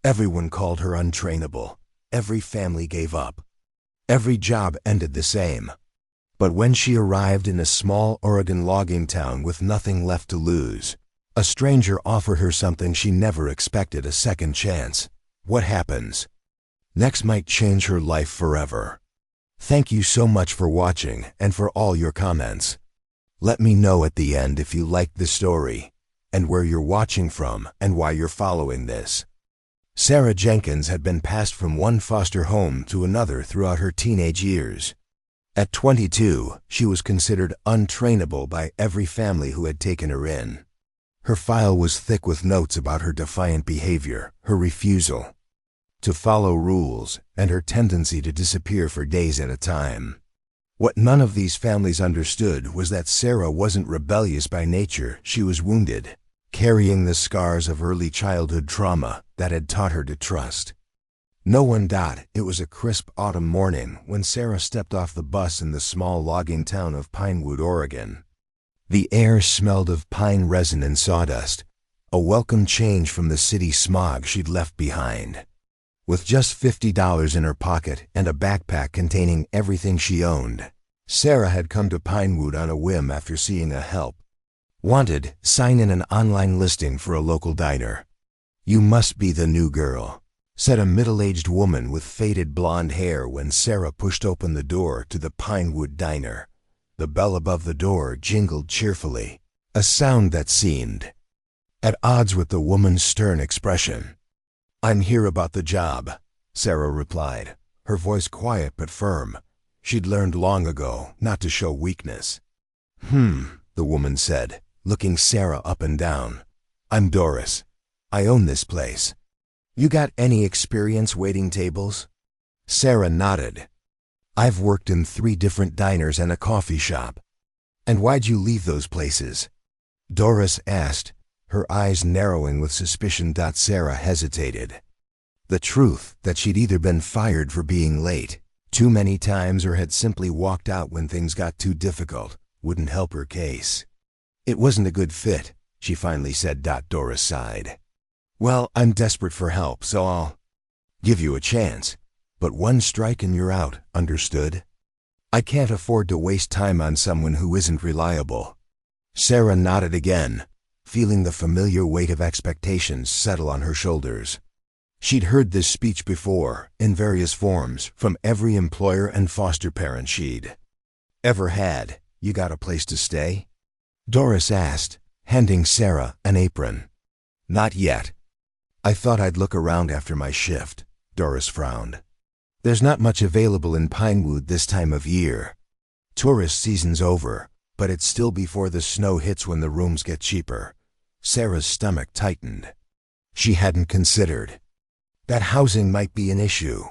Everyone called her untrainable. Every family gave up. Every job ended the same. But when she arrived in a small Oregon logging town with nothing left to lose, a stranger offered her something she never expected: a second chance. What happens next might change her life forever. Thank you so much for watching and for all your comments. Let me know at the end if you liked the story, and where you're watching from and why you're following this. Sarah Jenkins had been passed from one foster home to another throughout her teenage years. At 22, she was considered untrainable by every family who had taken her in. Her file was thick with notes about her defiant behavior, her refusal to follow rules, and her tendency to disappear for days at a time. What none of these families understood was that Sarah wasn't rebellious by nature. She was wounded, carrying the scars of early childhood trauma that had taught her to trust no one. It was a crisp autumn morning when Sarah stepped off the bus in the small logging town of Pinewood, Oregon. The air smelled of pine resin and sawdust, a welcome change from the city smog she'd left behind. With just $50 in her pocket and a backpack containing everything she owned, Sarah had come to Pinewood on a whim after seeing a help wanted sign in an online listing for a local diner. "You must be the new girl," said a middle-aged woman with faded blonde hair when Sarah pushed open the door to the Pinewood diner. The bell above the door jingled cheerfully, a sound that seemed at odds with the woman's stern expression. "I'm here about the job," Sarah replied, her voice quiet but firm. She'd learned long ago not to show weakness. The woman said, looking Sarah up and down. "I'm Doris. I own this place. You got any experience waiting tables?" Sarah nodded. "I've worked in 3 different diners and a coffee shop." "And why'd you leave those places?" Doris asked, her eyes narrowing with suspicion. Sarah hesitated. The truth that she'd either been fired for being late too many times or had simply walked out when things got too difficult wouldn't help her case. "It wasn't a good fit," she finally said. Doris sighed. "Well, I'm desperate for help, so I'll give you a chance. But one strike and you're out, understood? I can't afford to waste time on someone who isn't reliable." Sarah nodded again, feeling the familiar weight of expectations settle on her shoulders. She'd heard this speech before, in various forms, from every employer and foster parent she'd ever had. "You got a place to stay?" Doris asked, handing Sarah an apron. "Not yet. I thought I'd look around after my shift." Doris frowned. "There's not much available in Pinewood this time of year. Tourist season's over, but it's still before the snow hits when the rooms get cheaper." Sarah's stomach tightened. She hadn't considered that housing might be an issue.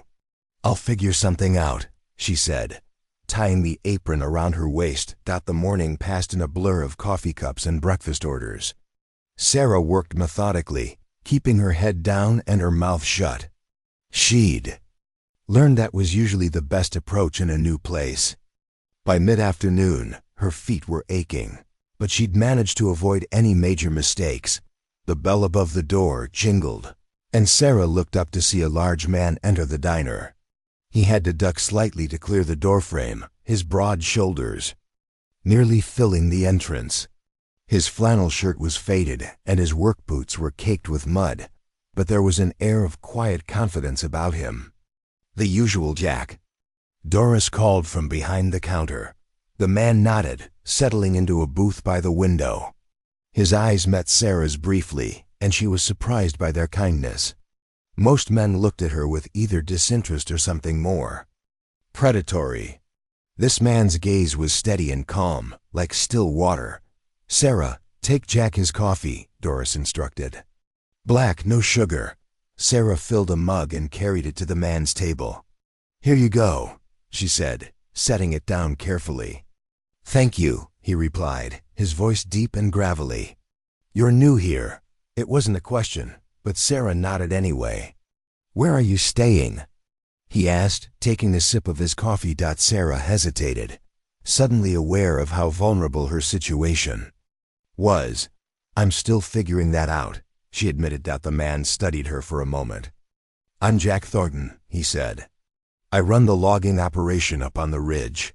"I'll figure something out," she said, tying the apron around her waist. The morning passed in a blur of coffee cups and breakfast orders. Sarah worked methodically, keeping her head down and her mouth shut. She'd learned that was usually the best approach in a new place. By mid-afternoon, her feet were aching, but she'd managed to avoid any major mistakes. The bell above the door jingled, and Sarah looked up to see a large man enter the diner. He had to duck slightly to clear the doorframe, his broad shoulders nearly filling the entrance. His flannel shirt was faded, and his work boots were caked with mud, but there was an air of quiet confidence about him. "The usual Jack," Doris called from behind the counter. The man nodded, settling into a booth by the window. His eyes met Sarah's briefly, and she was surprised by their kindness. Most men looked at her with either disinterest or something more predatory. This man's gaze was steady and calm, like still water. "Sarah, take Jack his coffee," Doris instructed. "Black, no sugar." Sarah filled a mug and carried it to the man's table. "Here you go," she said, setting it down carefully. "Thank you," he replied, his voice deep and gravelly. "You're new here." It wasn't a question, but Sarah nodded anyway. "Where are you staying?" he asked, taking a sip of his coffee. Sarah hesitated, suddenly aware of how vulnerable her situation was. "I'm still figuring that out," she admitted. The man studied her for a moment. "I'm Jack Thornton," he said. "I run the logging operation up on the ridge.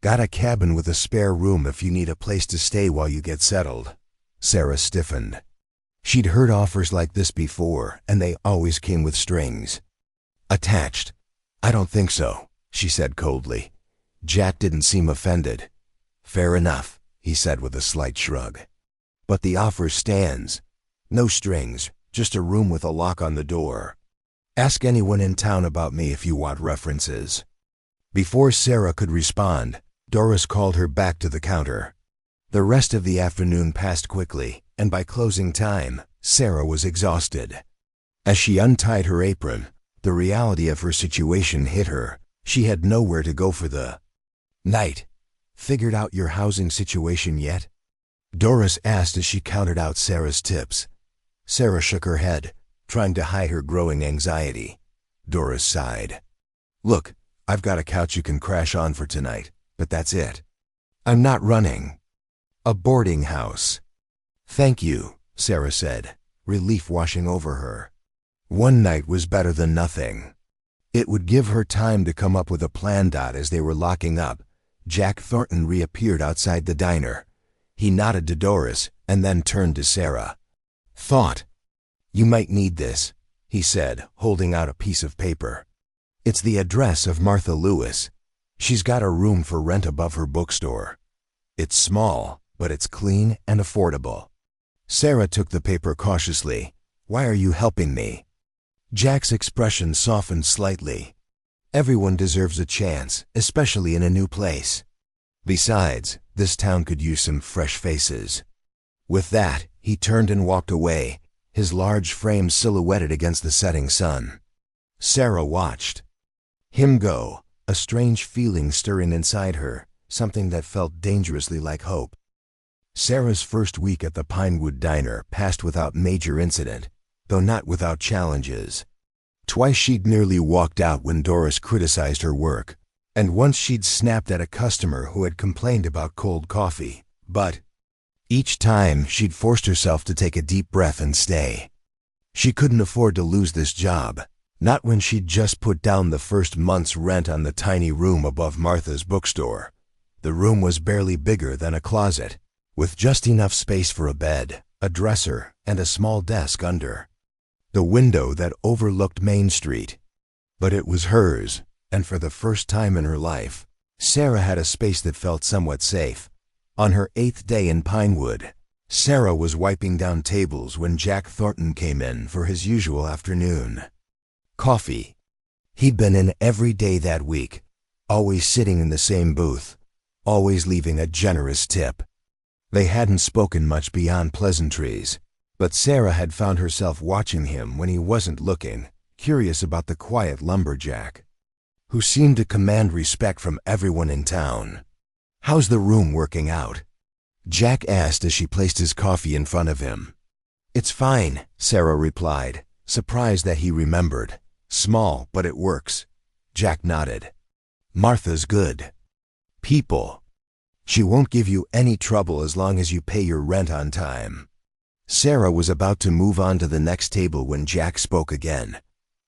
Got a cabin with a spare room if you need a place to stay while you get settled." Sarah stiffened. She'd heard offers like this before, and they always came with strings attached. "I don't think so," she said coldly. Jack didn't seem offended. "Fair enough," he said with a slight shrug. "But the offer stands. No strings, just a room with a lock on the door. Ask anyone in town about me if you want references." Before Sarah could respond, Doris called her back to the counter. The rest of the afternoon passed quickly, and by closing time, Sarah was exhausted. As she untied her apron, the reality of her situation hit her. She had nowhere to go for the night. "Figured out your housing situation yet?" Doris asked as she counted out Sarah's tips. Sarah shook her head, trying to hide her growing anxiety. Doris sighed. "Look, I've got a couch you can crash on for tonight, but that's it. I'm not running a boarding house." "Thank you," Sarah said, relief washing over her. One night was better than nothing. It would give her time to come up with a plan. As they were locking up, Jack Thornton reappeared outside the diner. He nodded to Doris and then turned to Sarah. "Thought you might need this," he said, holding out a piece of paper. "It's the address of Martha Lewis. She's got a room for rent above her bookstore. It's small, but it's clean and affordable." Sarah took the paper cautiously. "Why are you helping me?" Jack's expression softened slightly. "Everyone deserves a chance, especially in a new place. Besides, this town could use some fresh faces." With that, he turned and walked away, his large frame silhouetted against the setting sun. Sarah watched him go, a strange feeling stirring inside her, something that felt dangerously like hope. Sarah's first week at the Pinewood diner passed without major incident, though not without challenges. Twice she'd nearly walked out when Doris criticized her work, and once she'd snapped at a customer who had complained about cold coffee, but each time she'd forced herself to take a deep breath and stay. She couldn't afford to lose this job, not when she'd just put down the first month's rent on the tiny room above Martha's bookstore. The room was barely bigger than a closet, with just enough space for a bed, a dresser, and a small desk under the window that overlooked Main Street. But it was hers, and for the first time in her life, Sarah had a space that felt somewhat safe. On her 8th day in Pinewood, Sarah was wiping down tables when Jack Thornton came in for his usual afternoon coffee. He'd been in every day that week, always sitting in the same booth, always leaving a generous tip. They hadn't spoken much beyond pleasantries, but Sarah had found herself watching him when he wasn't looking, curious about the quiet lumberjack, who seemed to command respect from everyone in town. "How's the room working out?" Jack asked as she placed his coffee in front of him. "It's fine," Sarah replied, surprised that he remembered. "Small, but it works." Jack nodded. "Martha's good people. She won't give you any trouble as long as you pay your rent on time." Sarah was about to move on to the next table when Jack spoke again.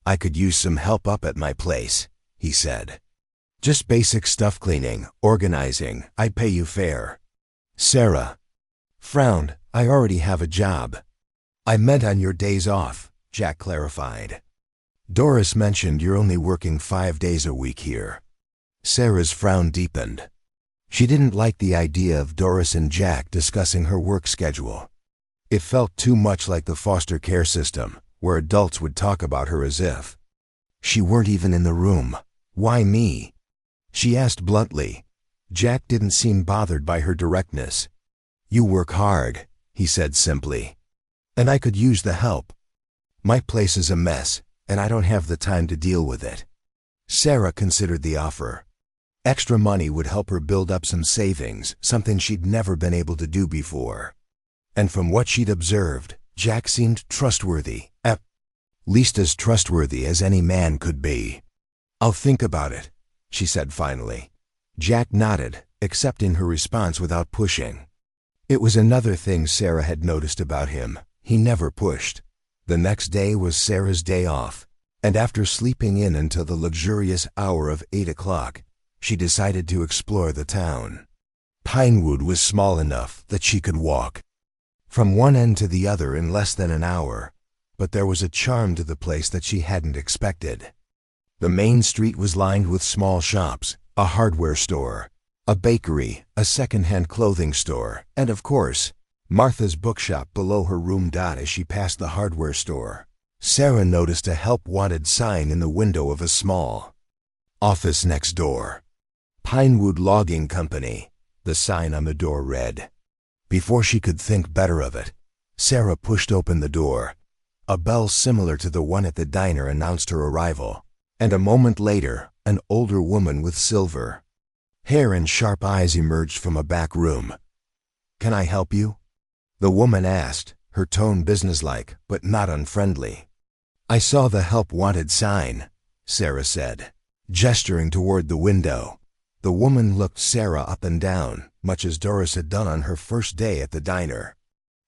"I could use some help up at my place," he said. "Just basic stuff, cleaning, organizing. I pay you fair." Sarah frowned. "I already have a job." "I meant on your days off," Jack clarified. "Doris mentioned you're only working 5 days a week here." Sarah's frown deepened. She didn't like the idea of Doris and Jack discussing her work schedule. It felt too much like the foster care system, where adults would talk about her as if she weren't even in the room. "Why me?" she asked bluntly. Jack didn't seem bothered by her directness. "You work hard," he said simply, "and I could use the help. My place is a mess, and I don't have the time to deal with it." Sarah considered the offer. Extra money would help her build up some savings, something she'd never been able to do before. And from what she'd observed, Jack seemed trustworthy, at least as trustworthy as any man could be. "I'll think about it," she said finally. Jack nodded, accepting her response without pushing. It was another thing Sarah had noticed about him. He never pushed. The next day was Sarah's day off, And after sleeping in until the luxurious hour of 8 o'clock, she decided to explore the town. Pinewood was small enough that she could walk from one end to the other in less than an hour, but there was a charm to the place that she hadn't expected. The main street was lined with small shops, a hardware store, a bakery, a second-hand clothing store, and of course, Martha's bookshop below her room. As she passed the hardware store, Sarah noticed a help wanted sign in the window of a small office next door. Pinewood Logging Company, the sign on the door read. Before she could think better of it, Sarah pushed open the door. A bell similar to the one at the diner announced her arrival, and a moment later, an older woman with silver hair and sharp eyes emerged from a back room. "Can I help you?" the woman asked, her tone businesslike but not unfriendly. "I saw the help wanted sign," Sarah said, gesturing toward the window. The woman looked Sarah up and down, much as Doris had done on her first day at the diner.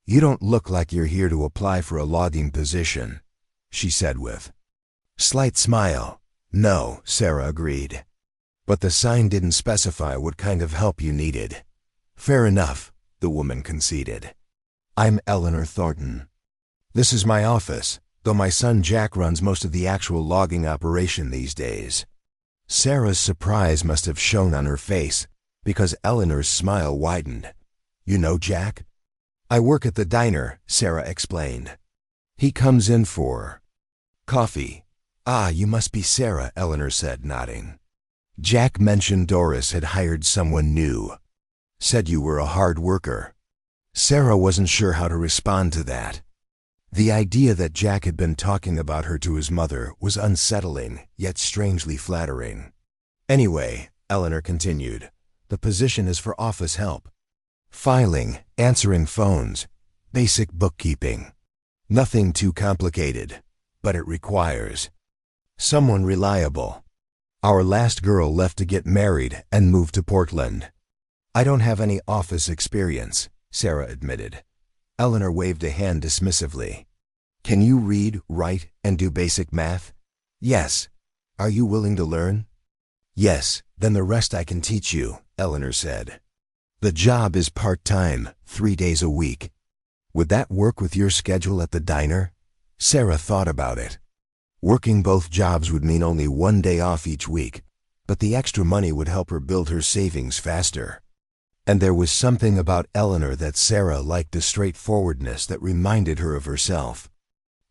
"You don't look like you're here to apply for a logging position," she said with slight smile. "No," Sarah agreed. "But the sign didn't specify what kind of help you needed." "Fair enough," the woman conceded. "I'm Eleanor Thornton. This is my office, though my son Jack runs most of the actual logging operation these days." Sarah's surprise must have shown on her face, because Eleanor's smile widened. "You know Jack?" "I work at the diner," Sarah explained. "He comes in for coffee." "Ah, you must be Sarah," Eleanor said, nodding. "Jack mentioned Doris had hired someone new. Said you were a hard worker." Sarah wasn't sure how to respond to that. The idea that Jack had been talking about her to his mother was unsettling, yet strangely flattering. "Anyway," Eleanor continued, "the position is for office help. Filing, answering phones, basic bookkeeping. Nothing too complicated, but it requires someone reliable. Our last girl left to get married and moved to Portland." "I don't have any office experience," Sarah admitted. Eleanor waved a hand dismissively. "Can you read, write, and do basic math?" "Yes." "Are you willing to learn?" "Yes, then the rest I can teach you," Eleanor said. "The job is part-time, 3 days a week. Would that work with your schedule at the diner?" Sarah thought about it. Working both jobs would mean only 1 day off each week, but the extra money would help her build her savings faster. And there was something about Eleanor that Sarah liked, a straightforwardness that reminded her of herself.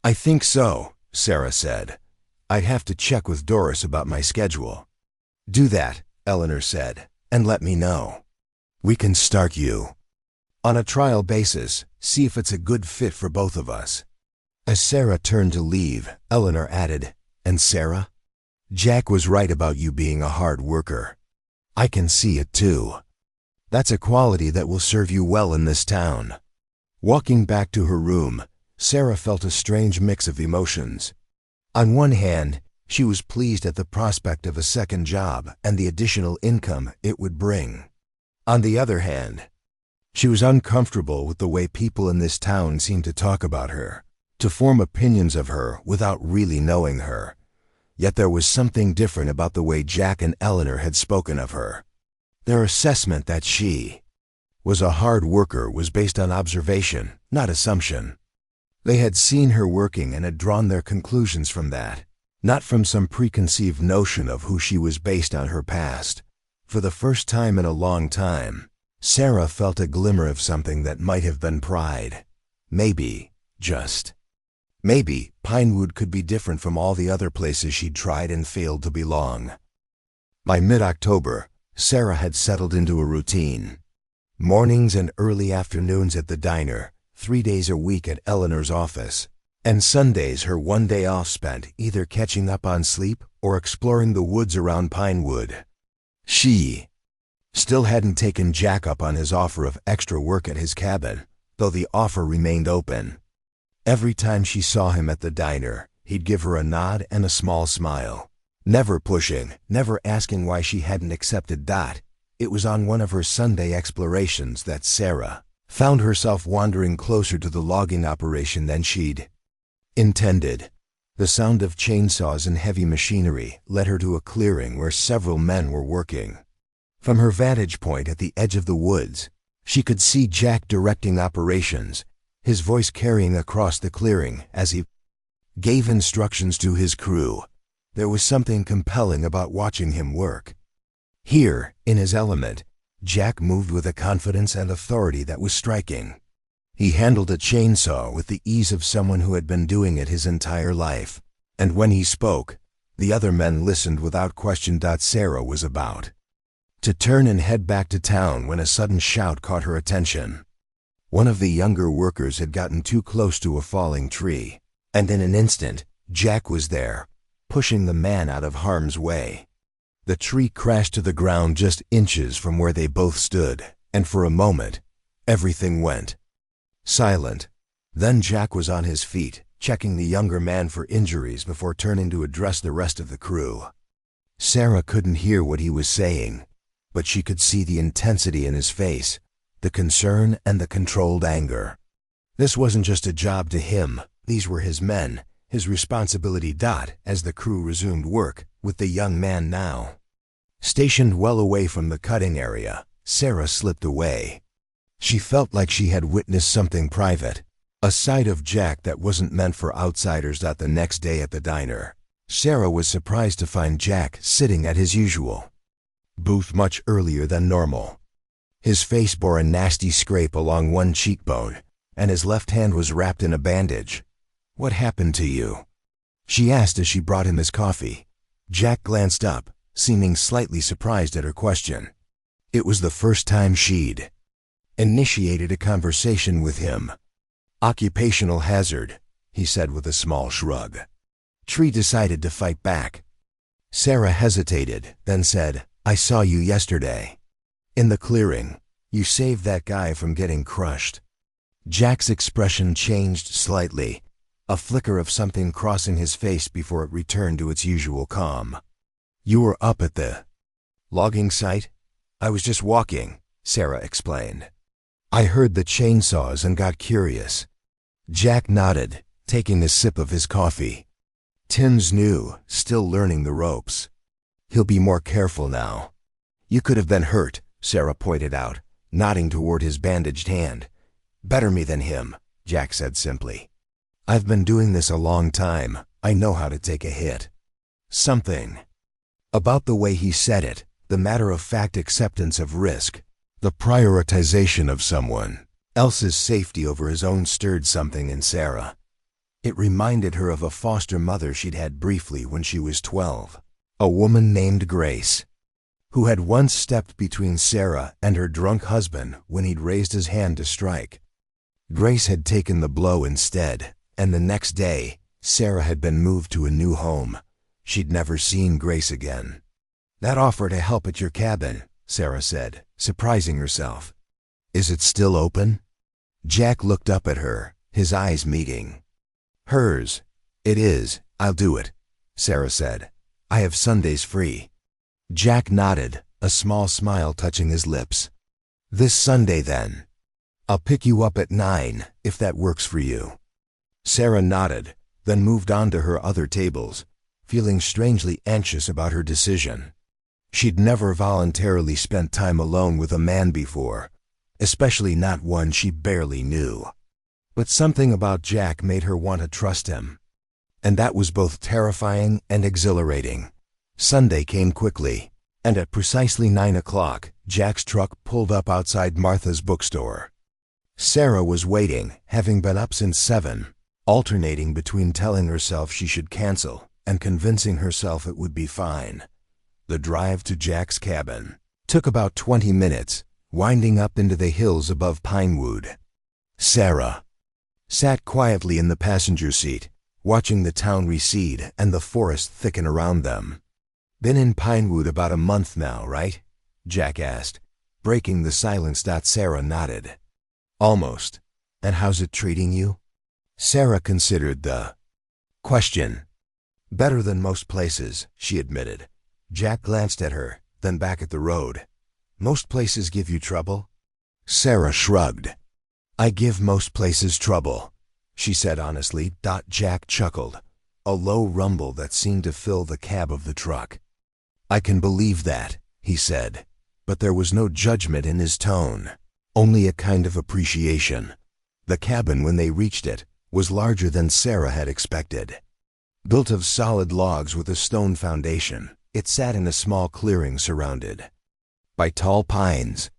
"I think so," Sarah said. "I'd have to check with Doris about my schedule." "Do that," Eleanor said, "and let me know. We can start you on a trial basis, see if it's a good fit for both of us." As Sarah turned to leave, Eleanor added, "And Sarah, Jack was right about you being a hard worker. I can see it too. That's a quality that will serve you well in this town." Walking back to her room, Sarah felt a strange mix of emotions. On one hand, she was pleased at the prospect of a second job and the additional income it would bring. On the other hand, she was uncomfortable with the way people in this town seemed to talk about her, to form opinions of her without really knowing her. Yet there was something different about the way Jack and Eleanor had spoken of her. Their assessment that she was a hard worker was based on observation, not assumption. They had seen her working and had drawn their conclusions from that, not from some preconceived notion of who she was based on her past. For the first time in a long time, Sarah felt a glimmer of something that might have been pride. Maybe, just maybe, Pinewood could be different from all the other places she'd tried and failed to belong. By mid-October, Sarah had settled into a routine. Mornings and early afternoons at the diner, 3 days a week at Eleanor's office, and Sundays her 1 day off spent either catching up on sleep or exploring the woods around Pinewood. She still hadn't taken Jack up on his offer of extra work at his cabin, though the offer remained open. Every time she saw him at the diner, he'd give her a nod and a small smile. Never pushing, never asking why she hadn't accepted. It was on one of her Sunday explorations that Sarah found herself wandering closer to the logging operation than she'd intended. The sound of chainsaws and heavy machinery led her to a clearing where several men were working. From her vantage point at the edge of the woods, she could see Jack directing operations, his voice carrying across the clearing as he gave instructions to his crew. There was something compelling about watching him work. Here, in his element, Jack moved with a confidence and authority that was striking. He handled a chainsaw with the ease of someone who had been doing it his entire life, and when he spoke, the other men listened without question. Sarah was about to turn and head back to town when a sudden shout caught her attention. One of the younger workers had gotten too close to a falling tree, and in an instant, Jack was there, pushing the man out of harm's way. The tree crashed to the ground just inches from where they both stood, and for a moment, everything went silent. Then Jack was on his feet, checking the younger man for injuries before turning to address the rest of the crew. Sarah couldn't hear what he was saying, but she could see the intensity in his face, the concern and the controlled anger. This wasn't just a job to him, these were his men, his responsibility. As the crew resumed work, with the young man now stationed well away from the cutting area, Sarah slipped away. She felt like she had witnessed something private, a side of Jack that wasn't meant for outsiders. The next day at the diner, Sarah was surprised to find Jack sitting at his usual booth much earlier than normal. His face bore a nasty scrape along one cheekbone, and his left hand was wrapped in a bandage. "What happened to you?" she asked as she brought him his coffee. Jack glanced up, seeming slightly surprised at her question. It was the first time she'd initiated a conversation with him. "Occupational hazard," he said with a small shrug. Tree decided to fight back. Sarah hesitated, then said, "I saw you yesterday. In the clearing. You saved that guy from getting crushed." Jack's expression changed slightly, a flicker of something crossing his face before it returned to its usual calm. "You were up at the logging site?" "I was just walking," Sarah explained. "I heard the chainsaws and got curious." Jack nodded, taking a sip of his coffee. Tim's new, still learning the ropes. "He'll be more careful now." "You could have been hurt," Sarah pointed out, nodding toward his bandaged hand. "Better me than him," Jack said simply. "I've been doing this a long time. I know how to take a hit." Something about the way he said it, the matter-of-fact acceptance of risk, the prioritization of someone else's safety over his own stirred something in Sarah. It reminded her of a foster mother she'd had briefly when she was 12, a woman named Grace, who had once stepped between Sarah and her drunk husband when he'd raised his hand to strike. Grace had taken the blow instead, and the next day, Sarah had been moved to a new home. She'd never seen Grace again. "That offer to help at your cabin," Sarah said, surprising herself. "Is it still open?" Jack looked up at her, his eyes meeting hers. "It is. I'll do it," Sarah said. "I have Sundays free." Jack nodded, a small smile touching his lips. "This Sunday, then. I'll pick you up at 9, if that works for you." Sarah nodded, then moved on to her other tables, feeling strangely anxious about her decision. She'd never voluntarily spent time alone with a man before, especially not one she barely knew. But something about Jack made her want to trust him, and that was both terrifying and exhilarating. Sunday came quickly, and at precisely 9 o'clock, Jack's truck pulled up outside Martha's bookstore. Sarah was waiting, having been up since 7, alternating between telling herself she should cancel and convincing herself it would be fine. The drive to Jack's cabin took about 20 minutes, winding up into the hills above Pinewood. Sarah sat quietly in the passenger seat, watching the town recede and the forest thicken around them. "Been in Pinewood about a month now, right?" Jack asked, breaking the silence. Sarah nodded. "Almost. And how's it treating you?" Sarah considered the question. "Better than most places," she admitted. Jack glanced at her, then back at the road. "Most places give you trouble?" Sarah shrugged. "I give most places trouble," she said honestly. Jack chuckled. a low rumble that seemed to fill the cab of the truck. "I can believe that," he said, but there was no judgment in his tone, only a kind of appreciation. The cabin, when they reached it, was larger than Sarah had expected. Built of solid logs with a stone foundation, it sat in a small clearing surrounded by tall pines.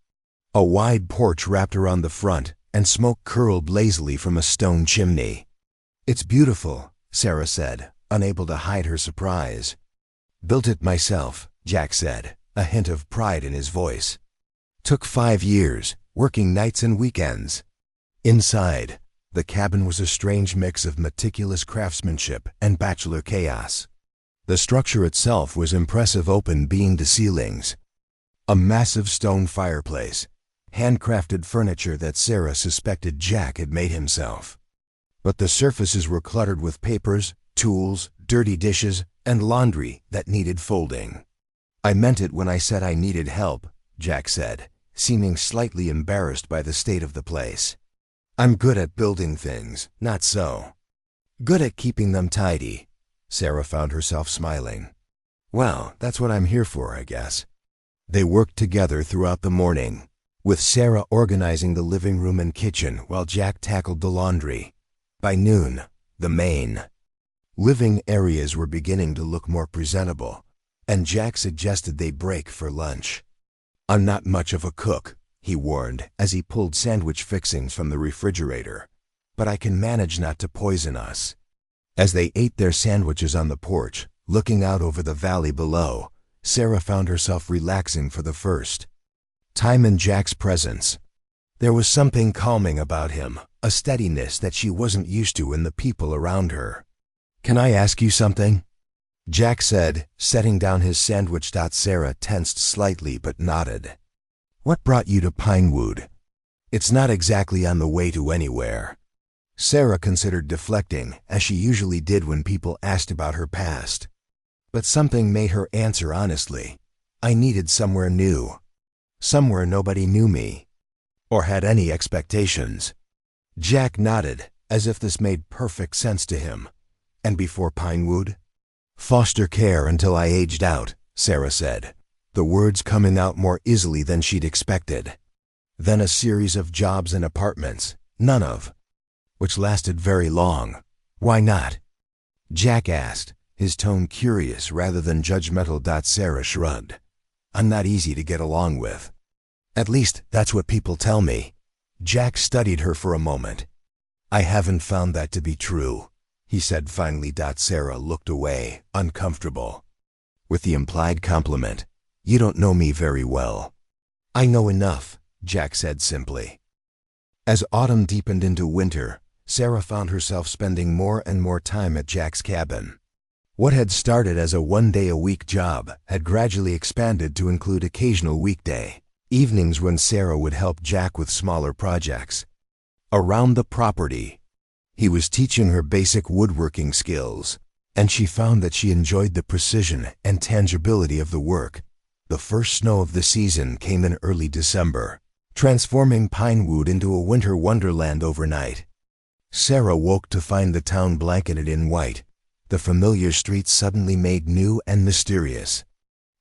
A wide porch wrapped around the front, and smoke curled lazily from a stone chimney. "It's beautiful," Sarah said, unable to hide her surprise. "Built it myself," Jack said, a hint of pride in his voice. "Took 5 years, working nights and weekends." Inside, the cabin was a strange mix of meticulous craftsmanship and bachelor chaos. The structure itself was impressive, open beam-to-ceilings, a massive stone fireplace, handcrafted furniture that Sarah suspected Jack had made himself. But the surfaces were cluttered with papers, tools, dirty dishes, and laundry that needed folding. "I meant it when I said I needed help," Jack said, seeming slightly embarrassed by the state of the place. "I'm good at building things, not so good at keeping them tidy." Sarah found herself smiling. "Well, that's what I'm here for, I guess." They worked together throughout the morning, with Sarah organizing the living room and kitchen while Jack tackled the laundry. By noon, the main living areas were beginning to look more presentable, and Jack suggested they break for lunch. "I'm not much of a cook," he warned as he pulled sandwich fixings from the refrigerator, "but I can manage not to poison us." As they ate their sandwiches on the porch, looking out over the valley below, Sarah found herself relaxing for the first time in Jack's presence. There was something calming about him, a steadiness that she wasn't used to in the people around her. "Can I ask you something?" Jack said, setting down his sandwich. Sarah tensed slightly but nodded. "What brought you to Pinewood?" "It's not exactly on the way to anywhere." Sarah considered deflecting, as she usually did when people asked about her past. But something made her answer honestly. "I needed somewhere new. Somewhere nobody knew me, or had any expectations." Jack nodded, as if this made perfect sense to him. "And before Pinewood?" "Foster care until I aged out," Sarah said, the words coming out more easily than she'd expected. "Then a series of jobs and apartments, none of which lasted very long." "Why not?" Jack asked, his tone curious rather than judgmental. Sarah shrugged. "I'm not easy to get along with. At least, that's what people tell me." Jack studied her for a moment. "I haven't found that to be true," he said finally. Sarah looked away, uncomfortable with the implied compliment. "You don't know me very well." "I know enough," Jack said simply. As autumn deepened into winter, Sarah found herself spending more and more time at Jack's cabin. What had started as a one-day-a-week job had gradually expanded to include occasional weekday evenings when Sarah would help Jack with smaller projects around the property. He was teaching her basic woodworking skills, and she found that she enjoyed the precision and tangibility of the work. The first snow of the season came in early December, transforming Pinewood into a winter wonderland overnight. Sarah woke to find the town blanketed in white, the familiar streets suddenly made new and mysterious.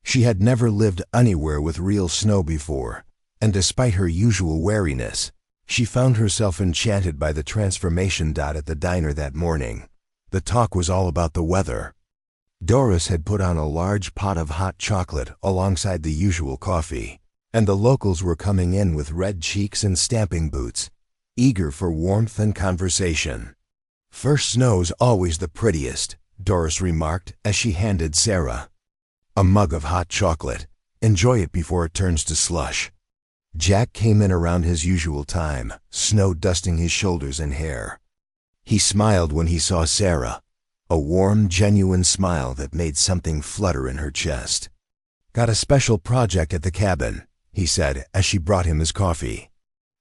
She had never lived anywhere with real snow before, and despite her usual wariness, she found herself enchanted by the transformation. At the diner that morning, the talk was all about the weather. Doris had put on a large pot of hot chocolate alongside the usual coffee, and the locals were coming in with red cheeks and stamping boots, eager for warmth and conversation. "First snow's always the prettiest," Doris remarked as she handed Sarah a mug of hot chocolate. "Enjoy it before it turns to slush." Jack came in around his usual time, snow dusting his shoulders and hair. He smiled when he saw Sarah, a warm, genuine smile that made something flutter in her chest. "Got a special project at the cabin," he said as she brought him his coffee.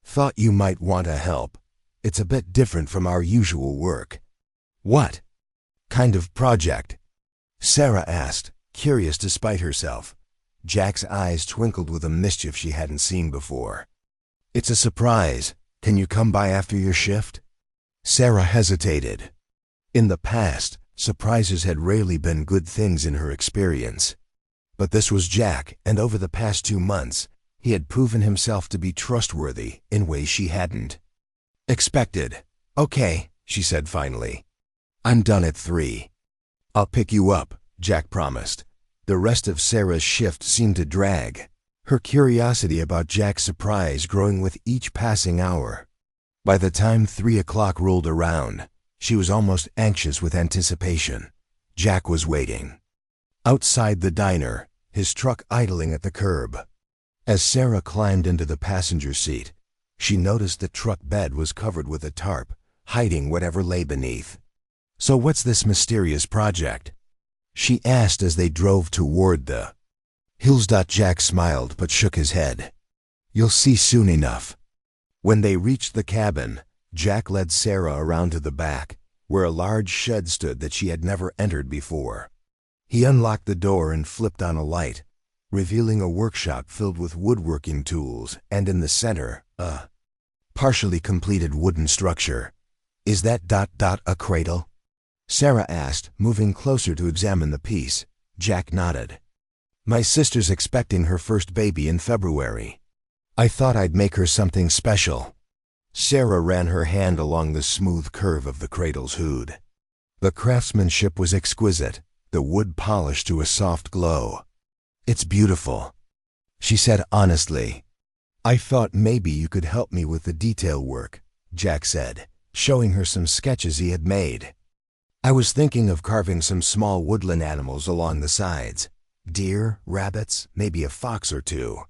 "Thought you might want to help. It's a bit different from our usual work." "What kind of project?" Sarah asked, curious despite herself. Jack's eyes twinkled with a mischief she hadn't seen before. "It's a surprise. Can you come by after your shift?" Sarah hesitated. In the past, Surprises had rarely been good things in her experience. But this was Jack, and over the past 2 months, he had proven himself to be trustworthy in ways she hadn't expected. "Okay," she said finally. "I'm done at 3. "I'll pick you up," Jack promised. The rest of Sarah's shift seemed to drag, her curiosity about Jack's surprise growing with each passing hour. By the time 3 o'clock rolled around, she was almost anxious with anticipation. Jack was waiting outside the diner, his truck idling at the curb. As Sarah climbed into the passenger seat, she noticed the truck bed was covered with a tarp, hiding whatever lay beneath. "So what's this mysterious project?" she asked as they drove toward the hills. Jack smiled but shook his head. "You'll see soon enough." When they reached the cabin, Jack led Sarah around to the back, where a large shed stood that she had never entered before. He unlocked the door and flipped on a light, revealing a workshop filled with woodworking tools, and in the center, a partially completed wooden structure. "Is that a cradle?" Sarah asked, moving closer to examine the piece. Jack nodded. "My sister's expecting her first baby in February. I thought I'd make her something special." Sarah ran her hand along the smooth curve of the cradle's hood. The craftsmanship was exquisite, the wood polished to a soft glow. "It's beautiful," she said honestly. "I thought maybe you could help me with the detail work," Jack said, showing her some sketches he had made. "I was thinking of carving some small woodland animals along the sides. Deer, rabbits, maybe a fox or 2.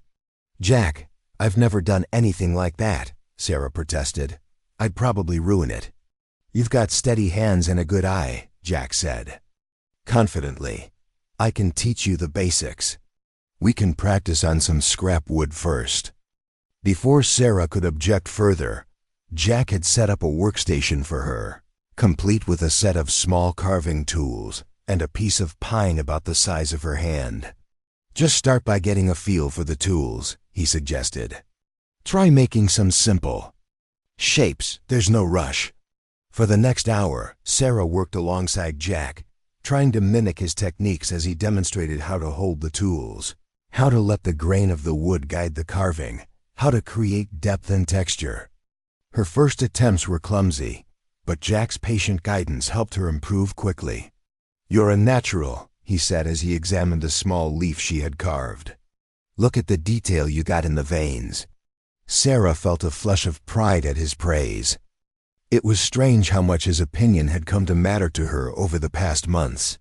"Jack, I've never done anything like that," Sarah protested. "I'd probably ruin it." "You've got steady hands and a good eye," Jack said confidently. "I can teach you the basics. We can practice on some scrap wood first." Before Sarah could object further, Jack had set up a workstation for her, complete with a set of small carving tools and a piece of pine about the size of her hand. "Just start by getting a feel for the tools," he suggested. "Try making some simple shapes. There's no rush." For the next hour, Sarah worked alongside Jack, trying to mimic his techniques as he demonstrated how to hold the tools, how to let the grain of the wood guide the carving, how to create depth and texture. Her first attempts were clumsy, but Jack's patient guidance helped her improve quickly. "You're a natural," he said as he examined a small leaf she had carved. "Look at the detail you got in the veins." Sarah felt a flush of pride at his praise. It was strange how much his opinion had come to matter to her over the past months.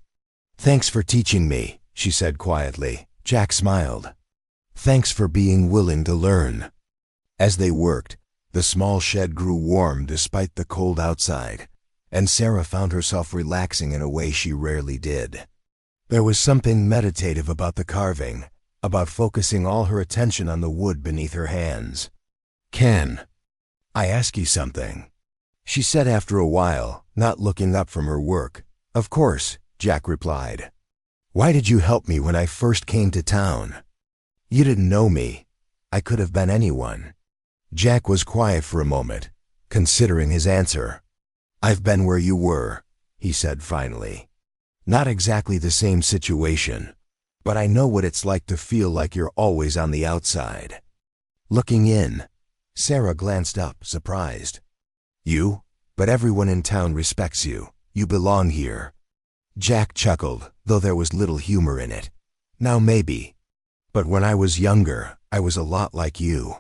"Thanks for teaching me," she said quietly. Jack smiled. "Thanks for being willing to learn." As they worked, the small shed grew warm despite the cold outside, and Sarah found herself relaxing in a way she rarely did. There was something meditative about the carving, about focusing all her attention on the wood beneath her hands. "Can I ask you something?" she said after a while, not looking up from her work. "Of course," Jack replied. "Why did you help me when I first came to town?" "You didn't know me. I could have been anyone." Jack was quiet for a moment, considering his answer. "I've been where you were," he said finally. "Not exactly the same situation, but I know what it's like to feel like you're always on the outside, looking in." Sarah glanced up, surprised. "You? But everyone in town respects you. You belong here." Jack chuckled, though there was little humor in it. "Now maybe. But when I was younger, I was a lot like you.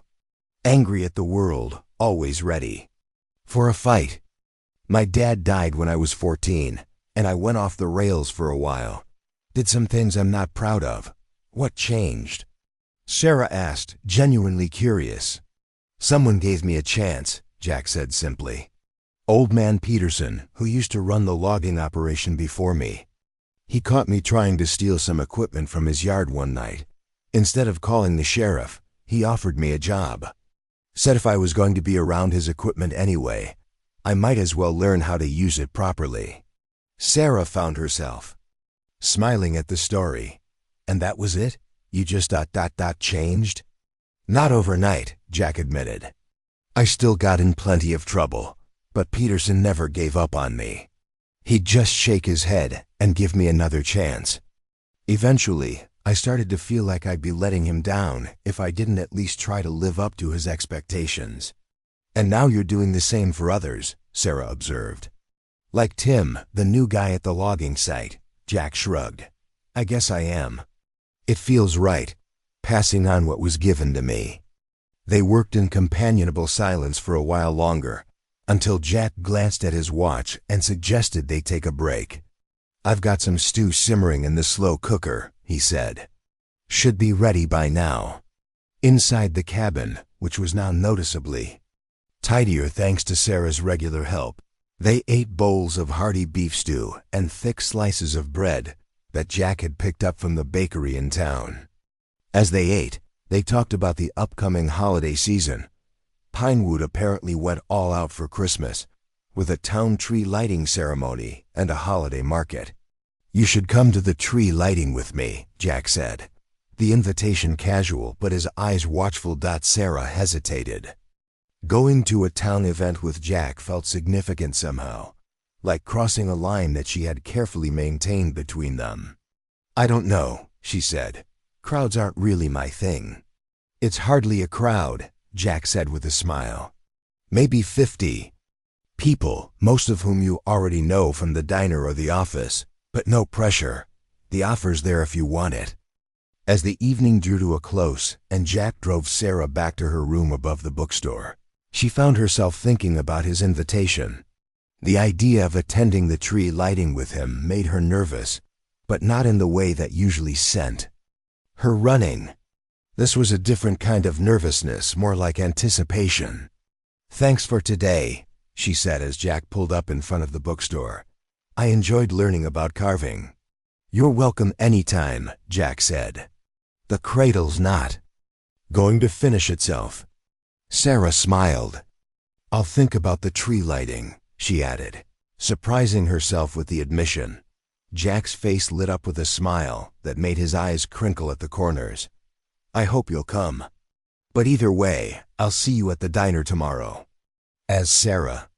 Angry at the world, always ready for a fight. My dad died when I was 14, and I went off the rails for a while. Did some things I'm not proud of. What changed?" Sarah asked, genuinely curious. "Someone gave me a chance," Jack said simply. "Old man Peterson, who used to run the logging operation before me. He caught me trying to steal some equipment from his yard one night. Instead of calling the sheriff, he offered me a job. Said if I was going to be around his equipment anyway, I might as well learn how to use it properly." Sarah found herself smiling at the story. "And that was it? You just changed?" "Not overnight," Jack admitted. "I still got in plenty of trouble, but Peterson never gave up on me. He'd just shake his head and give me another chance. Eventually, I started to feel like I'd be letting him down if I didn't at least try to live up to his expectations. And now you're doing the same for others, Sarah observed. Like Tim, the new guy at the logging site, Jack shrugged. I guess I am. It feels right, passing on what was given to me. They worked in companionable silence for a while longer, until Jack glanced at his watch and suggested they take a break. I've got some stew simmering in the slow cooker, he said. Should be ready by now. Inside the cabin, which was now noticeably tidier thanks to Sarah's regular help, they ate bowls of hearty beef stew and thick slices of bread that Jack had picked up from the bakery in town. As they ate, they talked about the upcoming holiday season. Pinewood apparently went all out for Christmas, with a town tree lighting ceremony and a holiday market. You should come to the tree lighting with me, Jack said. The invitation casual, but his eyes watchful. Sarah hesitated. Going to a town event with Jack felt significant somehow, like crossing a line that she had carefully maintained between them. I don't know, she said. Crowds aren't really my thing. It's hardly a crowd, Jack said with a smile. Maybe 50 people, most of whom you already know from the diner or the office, but no pressure. The offer's there if you want it. As the evening drew to a close and Jack drove Sarah back to her room above the bookstore, she found herself thinking about his invitation. The idea of attending the tree lighting with him made her nervous, but not in the way that usually sent her running. This was a different kind of nervousness, more like anticipation. Thanks for today, she said as Jack pulled up in front of the bookstore. I enjoyed learning about carving. You're welcome anytime, Jack said. The cradle's not going to finish itself. Sarah smiled. I'll think about the tree lighting, she added, surprising herself with the admission. Jack's face lit up with a smile that made his eyes crinkle at the corners. I hope you'll come. But either way, I'll see you at the diner tomorrow. As Sarah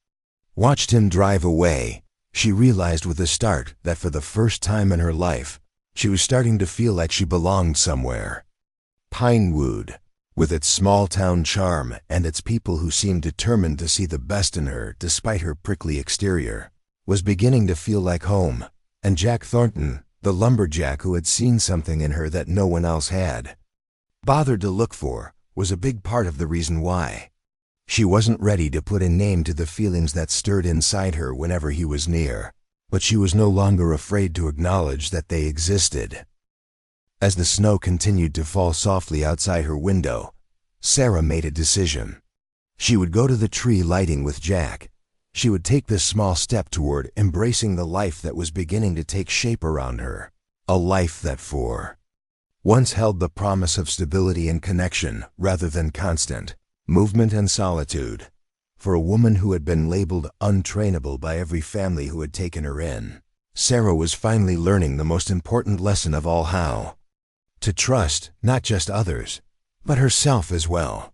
watched him drive away, she realized with a start that for the first time in her life, she was starting to feel like she belonged somewhere. Pinewood, with its small-town charm and its people who seemed determined to see the best in her despite her prickly exterior, was beginning to feel like home, and Jack Thornton, the lumberjack who had seen something in her that no one else had bothered to look for, was a big part of the reason why. She wasn't ready to put a name to the feelings that stirred inside her whenever he was near, but she was no longer afraid to acknowledge that they existed. As the snow continued to fall softly outside her window, Sarah made a decision. She would go to the tree lighting with Jack. She would take this small step toward embracing the life that was beginning to take shape around her, a life that once held the promise of stability and connection rather than constant movement and solitude. For a woman who had been labeled untrainable by every family who had taken her in, Sarah was finally learning the most important lesson of all: how to trust not just others, but herself as well.